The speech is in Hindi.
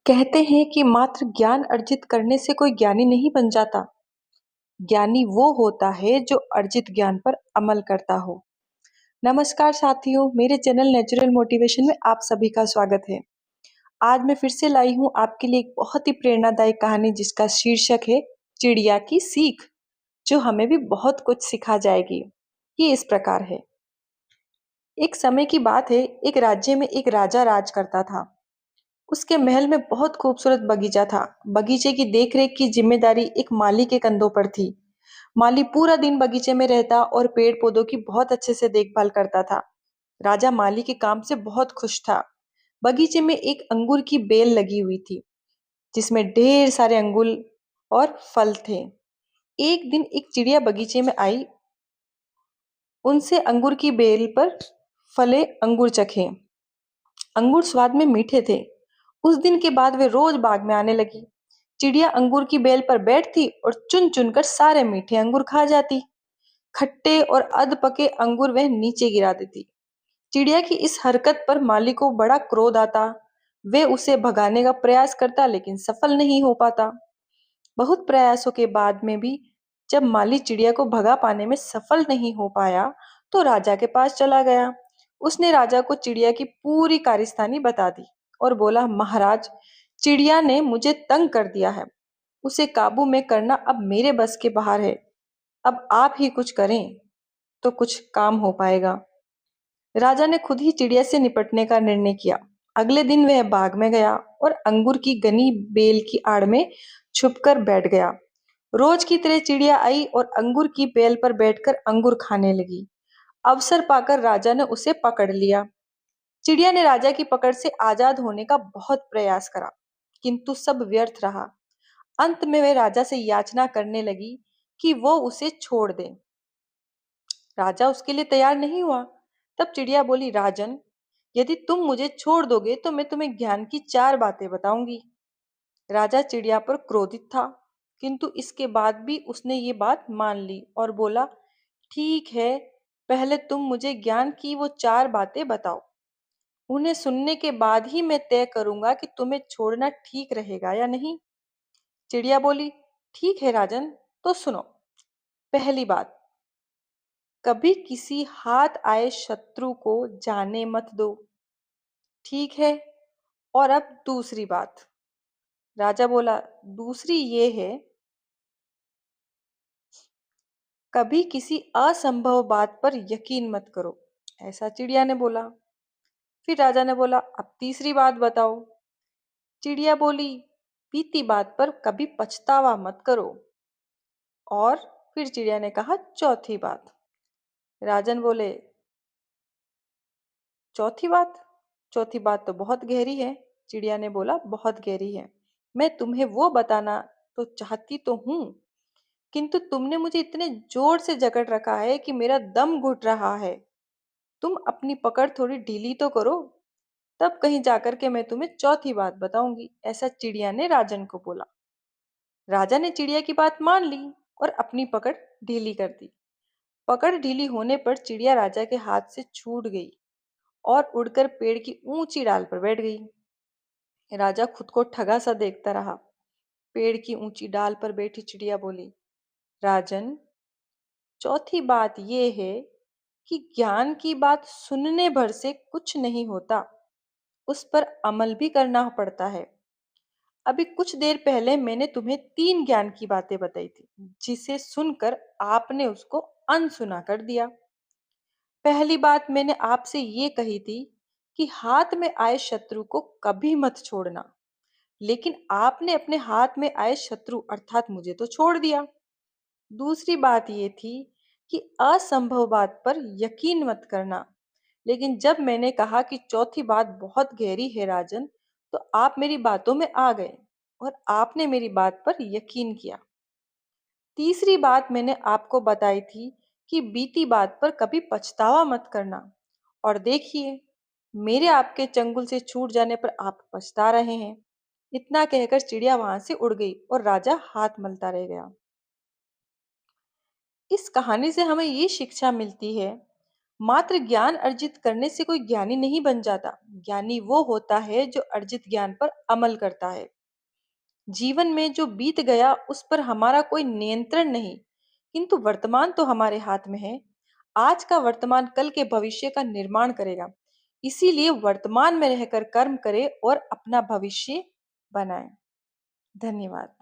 कहते हैं कि मात्र ज्ञान अर्जित करने से कोई ज्ञानी नहीं बन जाता। ज्ञानी वो होता है जो अर्जित ज्ञान पर अमल करता हो। नमस्कार साथियों, मेरे चैनल नेचुरल मोटिवेशन में आप सभी का स्वागत है। आज मैं फिर से लाई हूँ आपके लिए एक बहुत ही प्रेरणादायक कहानी जिसका शीर्षक है चिड़िया की सीख, जो हमें भी बहुत कुछ सिखा जाएगी। ये इस प्रकार है। एक समय की बात है, एक राज्य में एक राजा राज करता था। उसके महल में बहुत खूबसूरत बगीचा था। बगीचे की देखरेख की जिम्मेदारी एक माली के कंधों पर थी। माली पूरा दिन बगीचे में रहता और पेड़ पौधों की बहुत अच्छे से देखभाल करता था। राजा माली के काम से बहुत खुश था। बगीचे में एक अंगूर की बेल लगी हुई थी, जिसमें ढेर सारे अंगूर और फल थे। एक दिन एक चिड़िया बगीचे में आई, उनसे अंगूर की बेल पर फले अंगूर चखे। अंगूर स्वाद में मीठे थे। उस दिन के बाद वे रोज बाग में आने लगी। चिड़िया अंगूर की बेल पर बैठती और चुन चुन कर सारे मीठे अंगूर खा जाती। खट्टे और अध पके अंगूर वह नीचे गिरा देती। चिड़िया की इस हरकत पर माली को बड़ा क्रोध आता। वे उसे भगाने का प्रयास करता, लेकिन सफल नहीं हो पाता। बहुत प्रयासों के बाद में भी जब माली चिड़िया को भगा पाने में सफल नहीं हो पाया, तो राजा के पास चला गया। उसने राजा को चिड़िया की पूरी कार्यस्तानी बता दी और बोला, महाराज, चिड़िया ने मुझे तंग कर दिया है। उसे काबू में करना अब मेरे बस के बाहर है। अब आप ही कुछ करें तो कुछ काम हो पाएगा। राजा ने खुद ही चिड़िया से निपटने का निर्णय किया। अगले दिन वह बाग में गया और अंगूर की घनी बेल की आड़ में छुपकर बैठ गया। रोज की तरह चिड़िया आई और अंगूर की बेल पर बैठकर अंगूर खाने लगी। अवसर पाकर राजा ने उसे पकड़ लिया। चिड़िया ने राजा की पकड़ से आजाद होने का बहुत प्रयास करा, किंतु सब व्यर्थ रहा। अंत में वह राजा से याचना करने लगी कि वो उसे छोड़ दे। राजा उसके लिए तैयार नहीं हुआ। तब चिड़िया बोली, राजन, यदि तुम मुझे छोड़ दोगे तो मैं तुम्हें ज्ञान की 4 बातें बताऊंगी। राजा चिड़िया पर क्रोधित था, किंतु इसके बाद भी उसने ये बात मान ली और बोला, ठीक है, पहले तुम मुझे ज्ञान की वो 4 बातें बताओ। उन्हें सुनने के बाद ही मैं तय करूंगा कि तुम्हें छोड़ना ठीक रहेगा या नहीं। चिड़िया बोली, ठीक है राजन, तो सुनो। पहली बात, कभी किसी हाथ आए शत्रु को जाने मत दो। ठीक है। और अब दूसरी बात। राजा बोला, दूसरी ये है, कभी किसी असंभव बात पर यकीन मत करो। ऐसा चिड़िया ने बोला। फिर राजा ने बोला, अब तीसरी बात बताओ। चिड़िया बोली, बीती बात पर कभी पछतावा मत करो। और फिर चिड़िया ने कहा, चौथी बात। राजन बोले, चौथी बात? चौथी बात तो बहुत गहरी है। चिड़िया ने बोला, बहुत गहरी है। मैं तुम्हें वो बताना तो चाहती तो हूं, किंतु तुमने मुझे इतने जोर से जकड़ रखा है कि मेरा दम घुट रहा है। तुम अपनी पकड़ थोड़ी ढीली तो करो, तब कहीं जाकर के मैं तुम्हें चौथी बात बताऊंगी। ऐसा चिड़िया ने राजन को बोला। राजा ने चिड़िया की बात मान ली और अपनी पकड़ ढीली कर दी। पकड़ ढीली होने पर चिड़िया राजा के हाथ से छूट गई और उड़कर पेड़ की ऊंची डाल पर बैठ गई। राजा खुद को ठगा सा देखता रहा। पेड़ की ऊंची डाल पर बैठी चिड़िया बोली, राजन, चौथी बात यह है कि ज्ञान की बात सुनने भर से कुछ नहीं होता, उस पर अमल भी करना पड़ता है। अभी कुछ देर पहले मैंने तुम्हें 3 ज्ञान की बातें बताई थी, जिसे सुनकर आपने उसको अनसुना कर दिया। पहली बात मैंने आपसे ये कही थी कि हाथ में आए शत्रु को कभी मत छोड़ना, लेकिन आपने अपने हाथ में आए शत्रु अर्थात मुझे तो छोड़ दिया। दूसरी बात ये थी कि असंभव बात पर यकीन मत करना, लेकिन जब मैंने कहा कि चौथी बात बहुत गहरी है राजन, तो आप मेरी बातों में आ गए और आपने मेरी बात पर यकीन किया। तीसरी बात मैंने आपको बताई थी कि बीती बात पर कभी पछतावा मत करना, और देखिए, मेरे आपके चंगुल से छूट जाने पर आप पछता रहे हैं। इतना कहकर चिड़िया वहां से उड़ गई और राजा हाथ मलता रह गया। इस कहानी से हमें ये शिक्षा मिलती है, मात्र ज्ञान अर्जित करने से कोई ज्ञानी नहीं बन जाता। ज्ञानी वो होता है जो अर्जित ज्ञान पर अमल करता है। जीवन में जो बीत गया उस पर हमारा कोई नियंत्रण नहीं, किंतु वर्तमान तो हमारे हाथ में है। आज का वर्तमान कल के भविष्य का निर्माण करेगा। इसीलिए वर्तमान में रहकर कर्म करें और अपना भविष्य बनाएं। धन्यवाद।